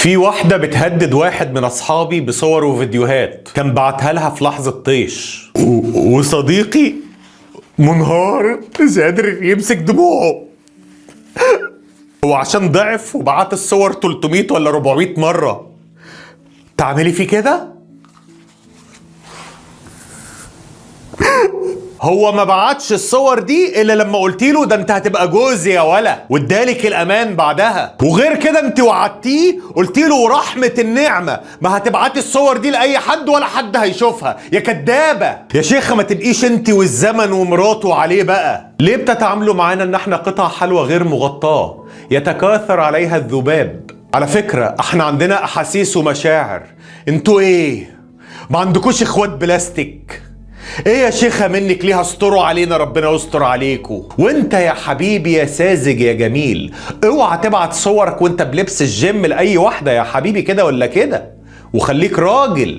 في واحدة بتهدد واحد من أصحابي بصور وفيديوهات كان بعتها لها في لحظة طيش وصديقي منهار مش قادر يمسك دموعه. هو عشان ضعف وبعت الصور 300 ولا 400 مرة. تعملي فيه كده؟ هو ما بعتش الصور دي الا لما قلت له ده انت هتبقى جوزي يا ولا وادالك الامان بعدها. وغير كده انت وعدتيه قلت له ورحمه النعمه ما هتبعتي الصور دي لاي حد ولا حد هيشوفها. يا كدابه يا شيخه، ما تبقيش انت والزمن ومراته عليه بقى. ليه بتتعاملوا معانا ان احنا قطع حلوى غير مغطاه يتكاثر عليها الذباب؟ على فكره احنا عندنا احاسيس ومشاعر، انتوا ايه؟ ما عندكوش اخوات بلاستيك؟ ايه يا شيخة منك ليها استروا علينا ربنا يستر عليكم. وانت يا حبيبي يا ساذج يا جميل، اوعى تبعت صورك وانت بلبس الجيم لاي واحدة يا حبيبي كده ولا كده، وخليك راجل.